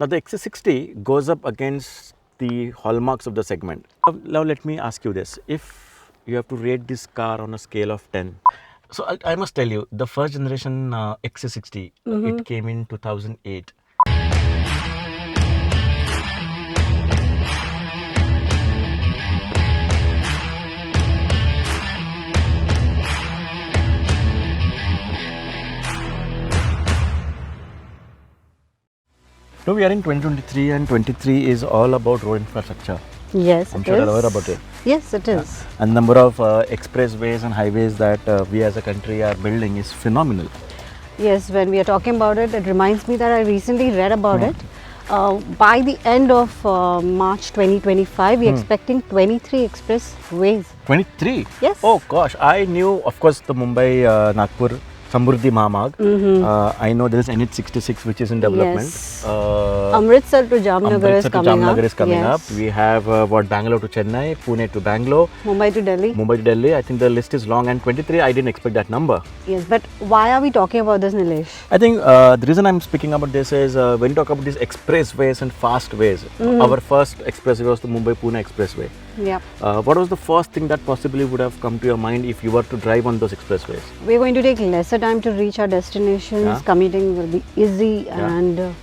Now the XC60 goes up against the hallmarks of the segment. Now let me ask you this. If you have to rate this car on a scale of 10. So I must tell you, the first generation XC60, it came in 2008. So we are in 2023 and 23 is all about road infrastructure. Yes, I'm sure you're aware about it. Yes, it is. And number of expressways and highways that we as a country are building is phenomenal. Yes, when we are talking about it, it reminds me that I recently read about it. By the end of March 2025, we are expecting 23 expressways. 23? Yes. Oh gosh, I knew, of course, the Mumbai Nagpur Samruddhi Mahamarg. I know there is NH66 which is in development. Yes. Amritsar to Jamnagar is coming up. We have Bangalore to Chennai, Pune to Bangalore, Mumbai to Delhi. Mumbai to Delhi. I think the list is long, and 23 I didn't expect that number. Yes, but why are we talking about this, Nilesh? I think the reason I'm speaking about this is when you talk about these expressways and fast ways, our first expressway was the Mumbai-Pune expressway. Yeah. What was the first thing that possibly would have come to your mind if you were to drive on those expressways? We're going to take lesser time to reach our destinations. Yeah. Commuting will be easy, and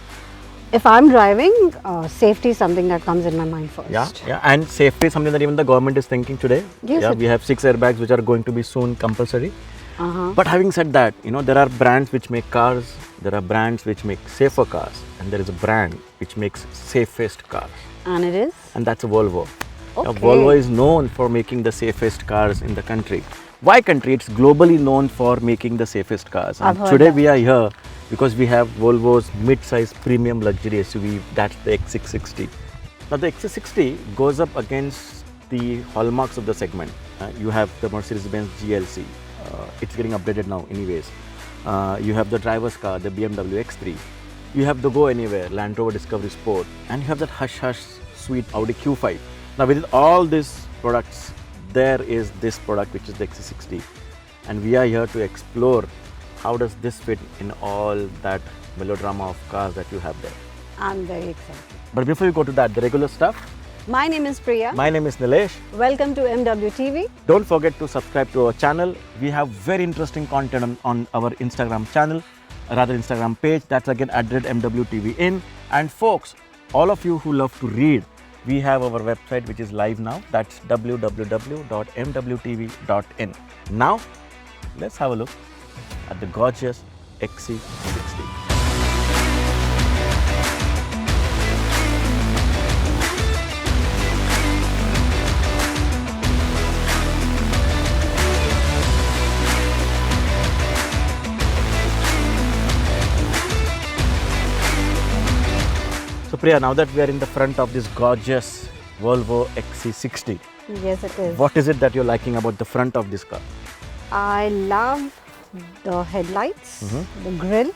if I'm driving, safety is something that comes in my mind first. Yeah, and safety is something that even the government is thinking today. Yes, we have 6 airbags which are going to be soon compulsory. But having said that, there are brands which make cars, there are brands which make safer cars, and there is a brand which makes safest cars. And it is? And that's a Volvo. Okay. Now, Volvo is known for making the safest cars in the country. Why country? It's globally known for making the safest cars. And today we are here because we have Volvo's mid-size premium luxury SUV, that's the XC60. Now the XC60 goes up against the hallmarks of the segment. You have the Mercedes-Benz GLC. It's getting updated now anyways. You have the driver's car, the BMW X3. You have the Go Anywhere, Land Rover Discovery Sport. And you have that hush-hush sweet Audi Q5. Now with all these products, there is this product which is the XC60, and we are here to explore how does this fit in all that melodrama of cars that you have there. I'm very excited. But before we go to that, the regular stuff. My name is Priya. My name is Nilesh. Welcome to MWTV. Don't forget to subscribe to our channel. We have very interesting content on our Instagram channel, rather Instagram page. That's again @MWTVin. And folks, all of you who love to read, we have our website which is live now. That's www.mwtv.in. Now, let's have a look at the gorgeous XC60. So Priya, now that we are in the front of this gorgeous Volvo XC60, Yes, it is. what is it that you're liking about the front of this car? I love the headlights, the grille.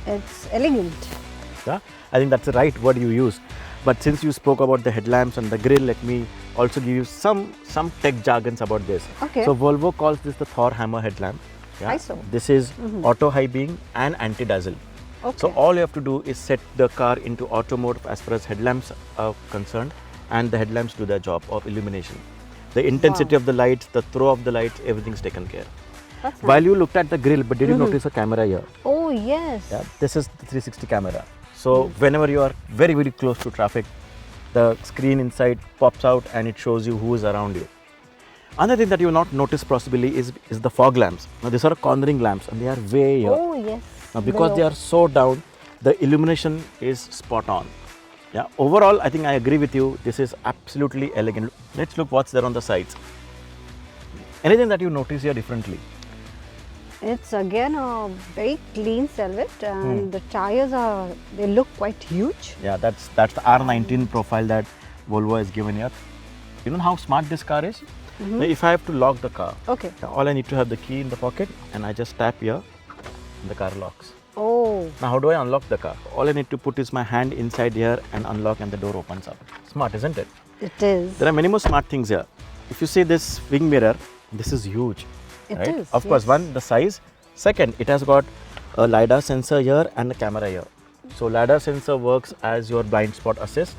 It's elegant. Yeah, I think that's the right word you used. But since you spoke about the headlamps and the grille, let me also give you some tech jargons about this. Okay. So Volvo calls this the Thor hammer headlamp. I saw. This is auto high beam and anti-dazzle. Okay. So all you have to do is set the car into automotive as far as headlamps are concerned, and the headlamps do their job of illumination. The intensity of the lights, the throw of the lights, everything's taken care. That's nice. While you looked at the grille, but did you notice a camera here? Oh, yes. Yeah, this is the 360 camera. So whenever you are very, very close to traffic, the screen inside pops out and it shows you who is around you. Another thing that you will not notice possibly is the fog lamps. Now these are cornering lamps and they are way here. Oh, yes. Now because they are so down, the illumination is spot on. Yeah, overall I think I agree with you. This is absolutely elegant. Let's look what's there on the sides. Anything that you notice here differently? It's again a very clean silhouette, and the tires they look quite huge. Yeah, that's the R19 profile that Volvo has given here. You know how smart this car is? Now, if I have to lock the car, Okay. all I need to have the key in the pocket and I just tap here and the car locks. Oh, Now how do I unlock the car? All I need to put is my hand inside here and unlock and the door opens up. Smart, isn't it? it is. There are many more smart things here. If you see this wing mirror, this is huge. It right? is, Of course, yes. one, the size. Second, it has got a LiDAR sensor here and a camera here. So LiDAR sensor works as your blind spot assist,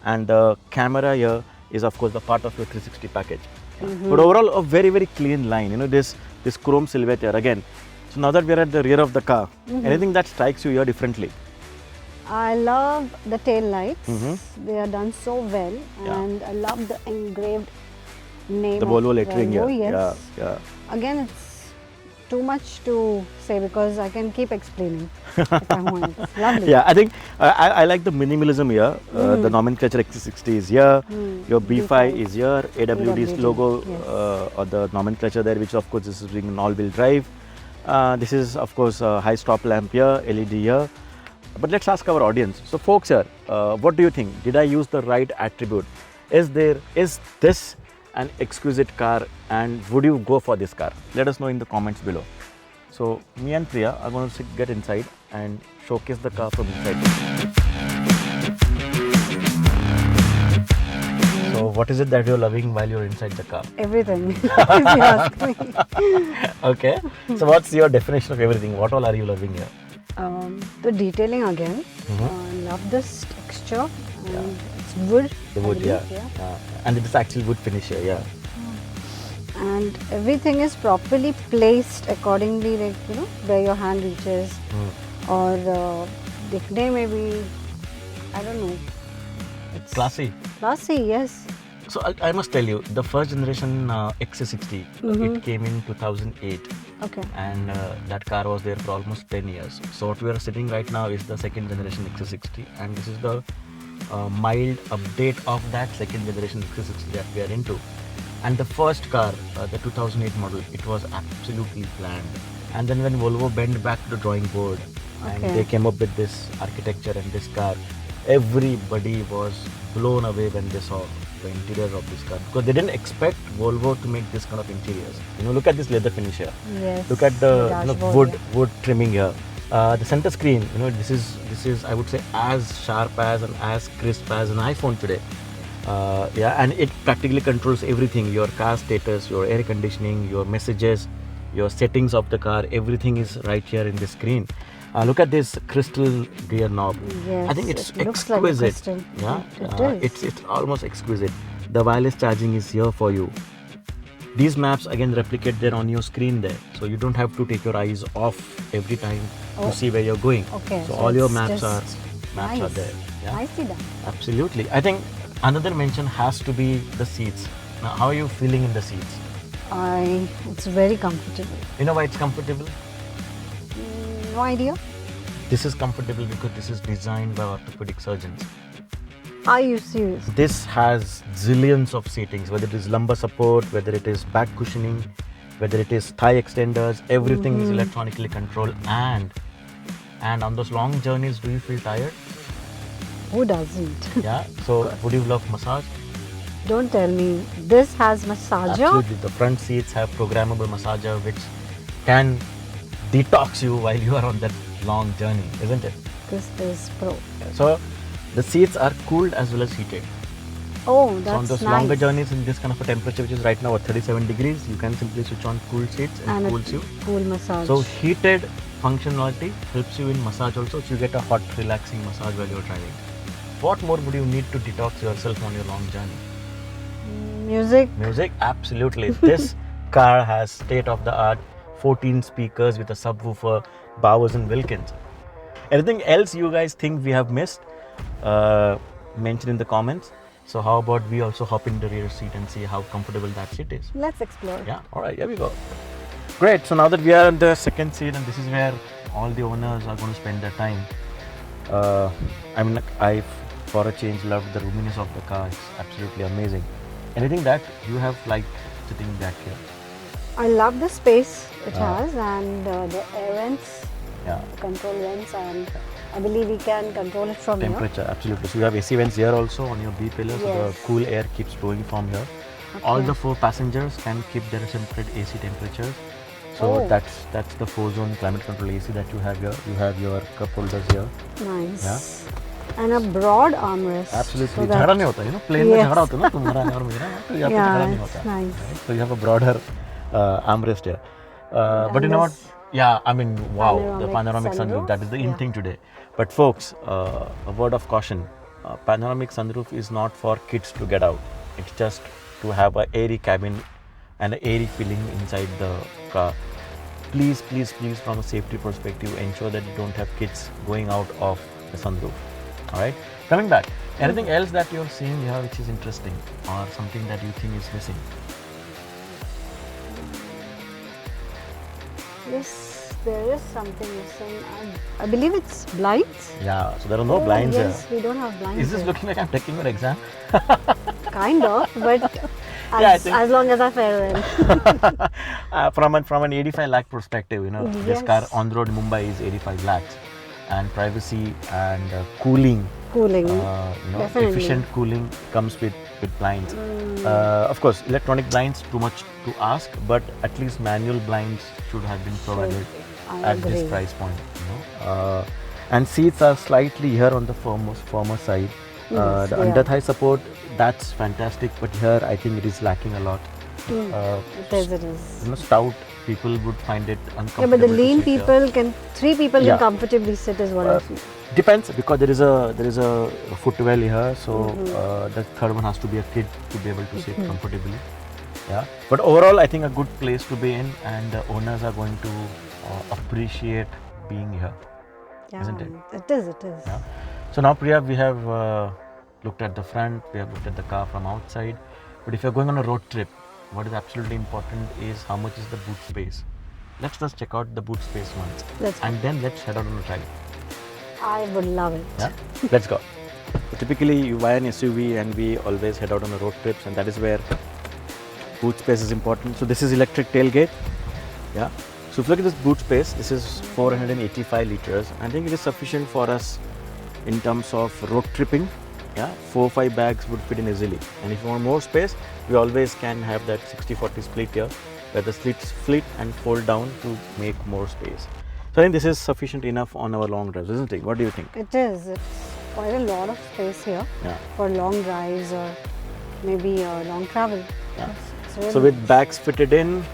and the camera here is of course the part of your 360 package. But overall, a very, very clean line. You know, this chrome silhouette here again. So now that we are at the rear of the car, anything that strikes you here differently? I love the tail lights. They are done so well, and I love the engraved name. The Volvo lettering here. Yes. Yeah. Again, it's too much to say because I can keep explaining if I want. It's lovely. Yeah, I think I like the minimalism here. The nomenclature XC60 is here. Your B5 is here. AWD's logo or the nomenclature there, which of course this is being an all-wheel drive. This is of course a high stop lamp here, LED here. But let's ask our audience. So folks here, what do you think? Did I use the right attribute? Is this an exquisite car, and would you go for this car? Let us know in the comments below. So me and Priya are going to get inside and showcase the car from inside. So what is it that you're loving while you're inside the car? Everything, if you ask me. Okay. So what's your definition of everything? What all are you loving here? The detailing again. Love this texture. And it's wood. The wood, yeah. And it is actually wood finish here, yeah. And everything is properly placed accordingly, like, you know, where your hand reaches. Or dikhne maybe, I don't know. It's classy. Classy, yes. So I must tell you, the first generation XC60, it came in 2008. Okay. And that car was there for almost 10 years. So what we are sitting right now is the second generation XC60, and this is the mild update of that second generation XC60 that we are into. And the first car, the 2008 model, it was absolutely bland. And then when Volvo bent back to the drawing board and they came up with this architecture and this car, everybody was blown away when they saw the interiors of this car, because they didn't expect Volvo to make this kind of interiors. You know, look at this leather finish here. Yes. Look at the wood trimming here. The center screen, you know, this is I would say as sharp as and as crisp as an iPhone today. And it practically controls everything: your car status, your air conditioning, your messages, your settings of the car. Everything is right here in this screen. Look at this crystal gear knob. Yes, I think it's looks exquisite. like a Yeah, it's almost exquisite. The wireless charging is here for you. These maps again replicate there on your screen there, so you don't have to take your eyes off every time to see where you're going. Okay, so all your maps are nice. there. Yeah, I see that. absolutely. I think another mention has to be the seats. Now, how are you feeling in the seats? It's very comfortable. You know why it's comfortable? No idea. This is comfortable because this is designed by orthopedic surgeons. Are you serious? This has zillions of seatings, whether it is lumbar support, whether it is back cushioning, whether it is thigh extenders, everything is electronically controlled. And on those long journeys, do you feel tired? Who doesn't? Yeah. So would you love massage? Don't tell me. This has massager? Absolutely. The front seats have programmable massager which can detox you while you are on that long journey, isn't it? This is pro. So the seats are cooled as well as heated. Oh, that's So on those nice. longer journeys in this kind of a temperature, which is right now at 37 degrees, you can simply switch on cool seats and cools you. Cool massage. So heated functionality helps you in massage also, so you get a hot relaxing massage while you're driving. What more would you need to detox yourself on your long journey? Music. Music, absolutely. This car has state-of-the-art 14 speakers with a subwoofer, Bowers and Wilkins. Anything else you guys think we have missed? Mention in the comments. So how about we also hop in the rear seat and see how comfortable that seat is? Let's explore. Yeah, all right, here we go. Great, so now that we are in the second seat, and this is where all the owners are going to spend their time. I, for a change, loved the roominess of the car. It's absolutely amazing. Anything that you have liked sitting back here? I love the space it has, and the air vents, control vents, and I believe we can control it from temperature, absolutely. So you have AC vents here also on your B pillar, so the cool air keeps flowing from here. Okay. All the 4 passengers can keep their separate AC temperatures. So that's the 4-zone climate control AC that you have here. You have your cup holders here. Nice. Yeah. And a broad armrest. Absolutely. झगड़ा नहीं होता, you know, plane में झगड़ा होता है ना, तुम्हारा और मेरा, तो यहाँ पे झगड़ा नहीं होता. Nice. Right? So you have a broader armrest here. But you know what? Yeah, I mean, wow, the Panoramic panoramic sunroof, sunroof, that is the in yeah. thing today. But folks, a word of caution, panoramic sunroof is not for kids to get out. It's just to have a airy cabin and an airy feeling inside the car. Please, please, please, from a safety perspective, ensure that you don't have kids going out of the sunroof. All right, coming back, anything else that you're seeing here which is interesting or something that you think is missing? Yes, there is something missing. I believe it's blinds. Yeah, so there are no blinds Yes, here. we don't have blinds. Is this here. looking like I'm taking your exam? Kind of, but Yeah, I think- as long as I fare well. From an 85 lakh perspective, you know, this Yes. car on the road in Mumbai is 85 lakhs, and privacy and cooling, Cooling. Definitely. efficient cooling comes with blinds. Of course, electronic blinds too much to ask, but at least manual blinds should have been provided I at this agree. price point. And seats are slightly here on the firmer side. Yes, The they under are. thigh support, that's fantastic, but here I think it is lacking a lot. It is, it is. You know, stout people would find it uncomfortable. Yeah, but the to lean sit here. people three people Yeah. can comfortably sit is what I feel. Depends, because there is a footwell here, so the third one has to be a kid to be able to sit comfortably. Yeah, but overall I think a good place to be in, and the owners are going to appreciate being here. Yeah, Isn't it? It is, it is. Yeah. So now, Priya, we have looked at the front, we have looked at the car from outside, but if you're going on a road trip, what is absolutely important is how much is the boot space. Let's just check out the boot space once, Let's go. and then let's head out on a drive. I would love it. Yeah, let's go. So typically you buy an SUV and we always head out on the road trips, and that is where boot space is important. So this is electric tailgate. Yeah. So if you look at this boot space, this is 485 liters. I think it is sufficient for us in terms of road tripping. Yeah, 4 or 5 bags would fit in easily. And if you want more space, we always can have that 60-40 split here, where the slits split and fold down to make more space. So I think this is sufficient enough on our long drives, isn't it? What do you think? It is. It's quite a lot of space here Yeah. for long drives or maybe long travel. Yeah. It's really So with bags fitted in,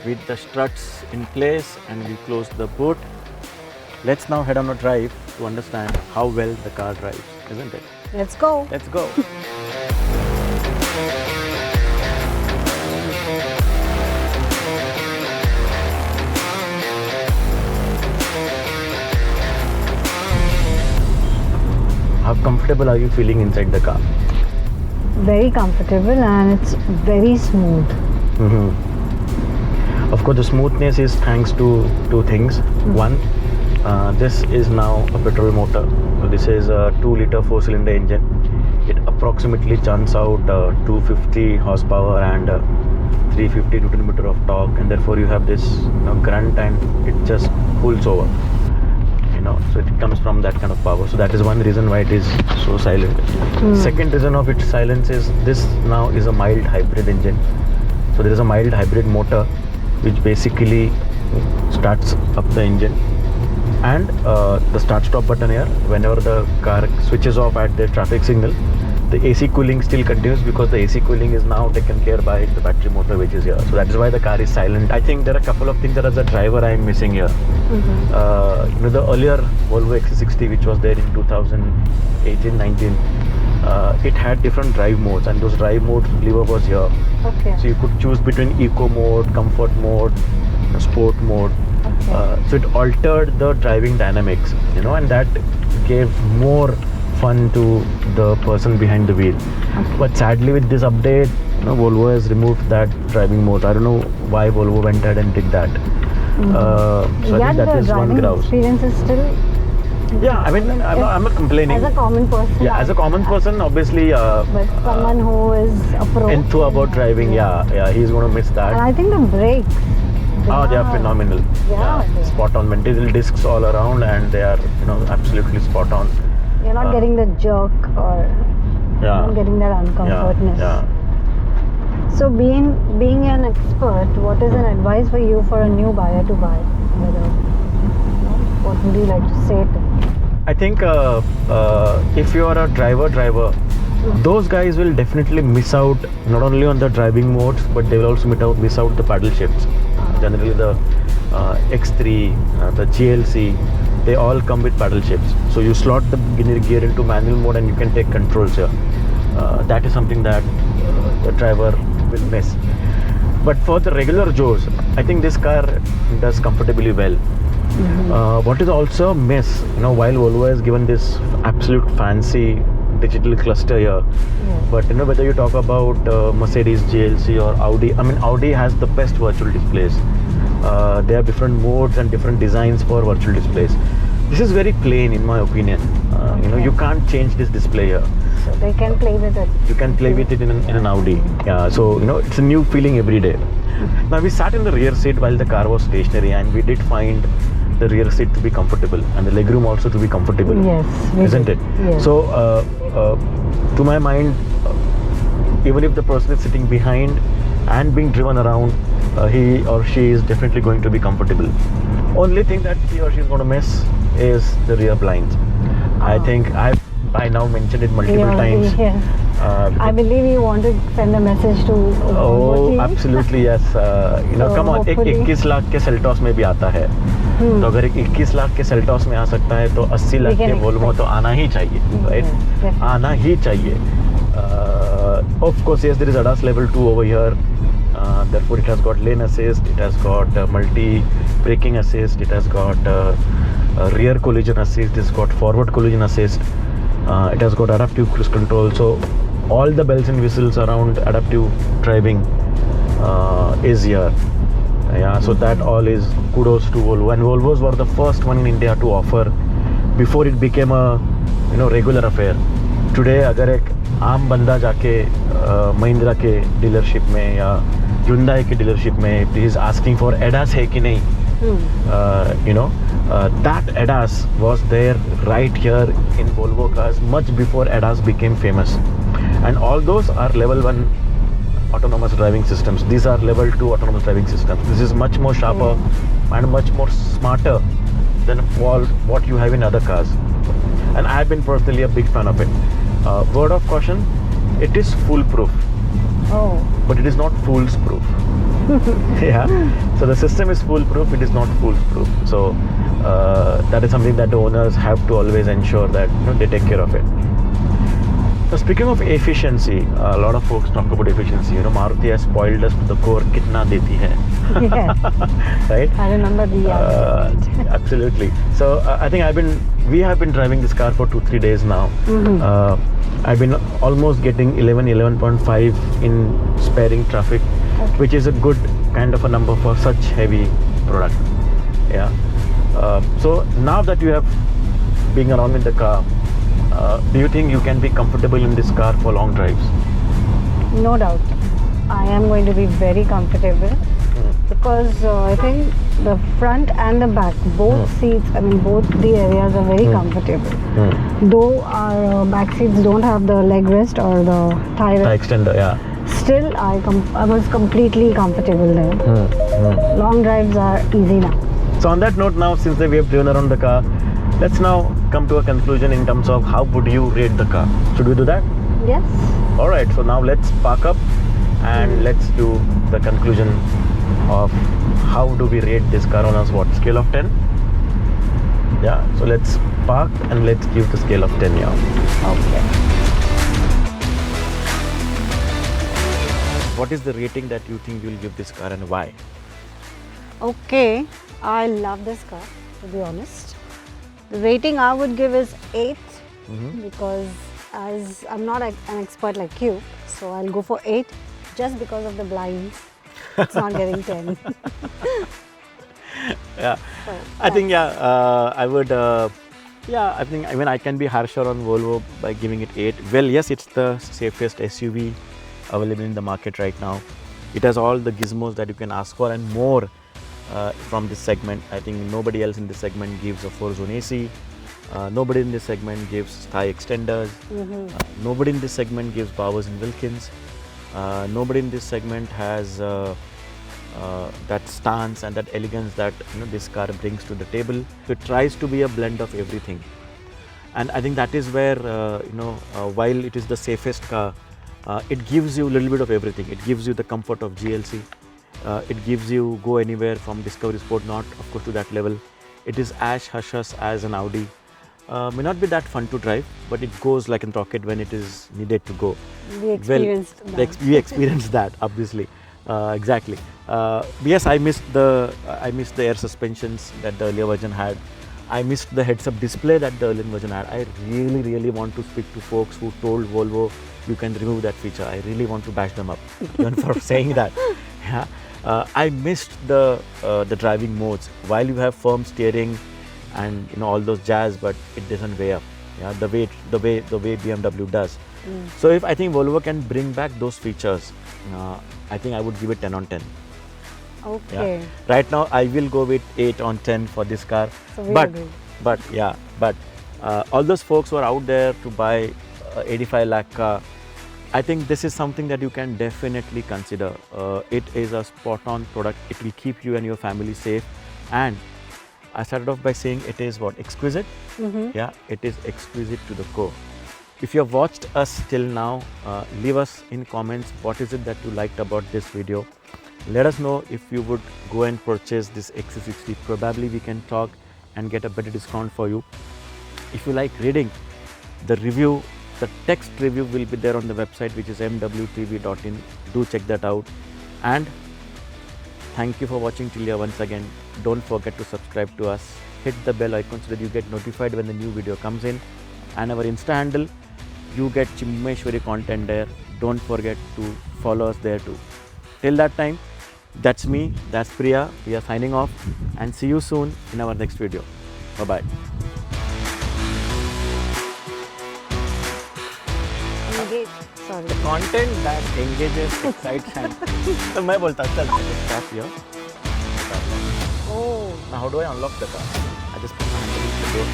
with the struts in place, and we close the boot, let's now head on a drive to understand how well the car drives, isn't it? Let's go. Let's go. How comfortable are you feeling inside the car? Very comfortable and it's very smooth. Of course, the smoothness is thanks to two things. One, this is now a petrol motor. So this is a 2-liter 4-cylinder engine. It approximately churns out 250 horsepower and 350 Newton meter of torque, and therefore you have this grunt and it just pulls over. So it comes from that kind of power. So that is one reason why it is so silent. Second reason of its silence is this now is a mild hybrid engine. So there is a mild hybrid motor which basically starts up the engine, and the start stop button here, whenever the car switches off at the traffic signal, the AC cooling still continues, because the AC cooling is now taken care by the battery motor which is here. So that is why the car is silent. I think there are a couple of things that as a driver I am missing here. The earlier Volvo XC60 which was there in 2018-19, it had different drive modes, and those drive modes lever was here. Okay. So you could choose between eco mode, comfort mode, sport mode. Okay. So it altered the driving dynamics, and that gave more fun to the person behind the wheel. Okay. But sadly, with this update, Volvo has removed that driving mode. I don't know why Volvo went ahead and did that. So I think that is one grouse. Experience is still. Yeah, I mean, I'm not complaining. As a common person. Yeah, as a common person, obviously. But someone who is a pro. Enthused about driving, yeah, he's going to miss that. And I think the brakes. They are phenomenal. Yeah, they are. Spot on. Ventile discs all around, and they are, absolutely spot on. You're not getting the jerk or Yeah. not getting that uncomfortness. Yeah. So being an expert, what is an advice for you for a new buyer to buy? What would you like to say to them? I think if you are a driver, those guys will definitely miss out not only on the driving modes, but they will also miss out the paddle shifts. generally the X3, the GLC, they all come with paddle shifts. So you slot the gear into manual mode and you can take controls here. That is something that the driver will miss. But for the regular Joes, I think this car does comfortably well. What is also a miss, while Volvo has given this absolute fancy digital cluster here, but whether you talk about Mercedes GLC or Audi, I mean Audi has the best virtual displays. They have different modes and different designs for virtual displays. This is very plain in my opinion. You can't change this display here. So they can play with it. You can play with it in an Audi. Yeah, so it's a new feeling every day. Now we sat in the rear seat while the car was stationary, and we did find the rear seat to be comfortable and the legroom also to be comfortable. Yes, isn't it? Yes. So to my mind, even if the person is sitting behind and being driven around, he or she is definitely going to be comfortable. Only thing that he or she is going to miss is the rear blinds. I think I've by now mentioned it multiple times. Yes. I believe you want to send a message to Oh, absolutely yes. So come on, एक 21 लाख के Seltos में भी आता है. तो अगर एक 21 लाख के सेल्टॉस में आ सकता है तो 80 लाख के वोल्वो तो आना ही चाहिए, right? आना ही चाहिए. Of course, yes, there is ADAS level 2 over here. Therefore, it has got lane assist, it has got multi braking assist, it has got rear collision assist, it has got forward collision assist, it has got adaptive cruise control. So all the bells and whistles around adaptive driving is here. Yeah, so that all is kudos to Volvo, and Volvos were the first one in India to offer before it became a regular affair. Today अगर एक आम बंदा जाके महिंद्रा के dealership में या Hyundai के dealership में if he is asking for ADAS है कि नहीं, that ADAS was there right here in Volvo cars much before ADAS became famous, and all those are level 1 autonomous driving systems. These are level 2 autonomous driving systems. This is much more sharper and much more smarter than what you have in other cars, and I have been personally a big fan of it. Word of caution, it is foolproof. But it is not fool's proof. Yeah, so the system is foolproof, it is not fool's proof. So that is something that the owners have to always ensure that they take care of it. So speaking of efficiency, a lot of folks talk about efficiency. Maruti has spoiled us to the core. Kitna deti hai? Yeah. Right? I remember the absolutely. So I think we have been driving this car for 2-3 days now. I've been almost getting 11.5 in sparing traffic, which is a good kind of a number for such heavy product. Yeah. So now that you have been around in the car, do you think you can be comfortable in this car for long drives? No doubt. I am going to be very comfortable because I think the front and the back, both seats, both the areas are very comfortable. Though our back seats don't have the leg rest or the thigh extender, yeah. Still, I was completely comfortable there. Long drives are easy now. So on that note now, since we have driven around the car, let's now come to a conclusion in terms of how would you rate the car. Should we do that? Yes. Alright, so now let's park up and let's do the conclusion of how do we rate this car on a scale of 10? Yeah, so let's park and let's give the scale of 10 now. Okay. What is the rating that you think you'll give this car and why? Okay, I love this car, to be honest. The rating I would give is 8 because as I'm not an expert like you, so I'll go for 8 just because of the blinds. It's not getting 10. Yeah, So, I think I would. I can be harsher on Volvo by giving it 8. Well, yes, it's the safest SUV available in the market right now. It has all the gizmos that you can ask for and more from this segment. I think nobody else in this segment gives a 4-zone AC. Nobody in this segment gives thigh extenders. Nobody in this segment gives Bowers and Wilkins. Nobody in this segment has that stance and that elegance that this car brings to the table. So it tries to be a blend of everything, and I think that is where while it is the safest car, it gives you a little bit of everything. It gives you the comfort of GLC, It gives you go anywhere from Discovery Sport, not of course to that level. It is as hush as an Audi. May not be that fun to drive, but it goes like a rocket when it is needed to go. We experienced that. We experienced that, obviously. Exactly. Yes, I missed the air suspensions that the earlier version had. I missed the heads-up display that the earlier version had. I really want to speak to folks who told Volvo you can remove that feature. I really want to bash them up even for saying that. Yeah. I missed the driving modes. While you have firm steering and all those jazz, but it doesn't weigh up. Yeah, the way BMW does. So if I think Volvo can bring back those features, I think I would give it 10 on 10. Okay. Yeah. Right now I will go with 8 on 10 for this car. So but all those folks who are out there to buy 85 lakh car, I think this is something that you can definitely consider. It is a spot on product. It will keep you and your family safe. And I started off by saying it is what? Exquisite? Yeah, it is exquisite to the core. If you have watched us till now, leave us in comments what is it that you liked about this video. Let us know if you would go and purchase this XC60. Probably we can talk and get a better discount for you. If you like reading the review, the text review will be there on the website, which is mwtv.in. Do check that out. And thank you for watching till here once again. Don't forget to subscribe to us. Hit the bell icon so that you get notified when the new video comes in. And our Insta handle, you get Chimmeshwari content there. Don't forget to follow us there too. Till that time, that's me, that's Priya. We are signing off and see you soon in our next video. Bye-bye. Sorry. The content that engages, excites and... So मैं बोलता चल, stop here. Oh. Now how do I unlock the car? I just put my hand in the door.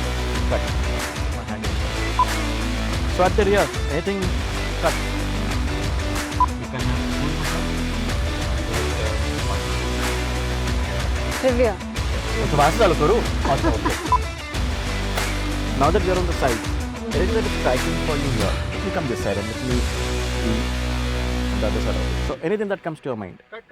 Cut. My hand in. So at the rear, anything cut. You can have Trivia. So वहाँ से चालू करूँ? Okay. Now that we are on the side, anything that is striking for you here, it will come this side and it will be on the other side of it. So anything that comes to your mind. Cut.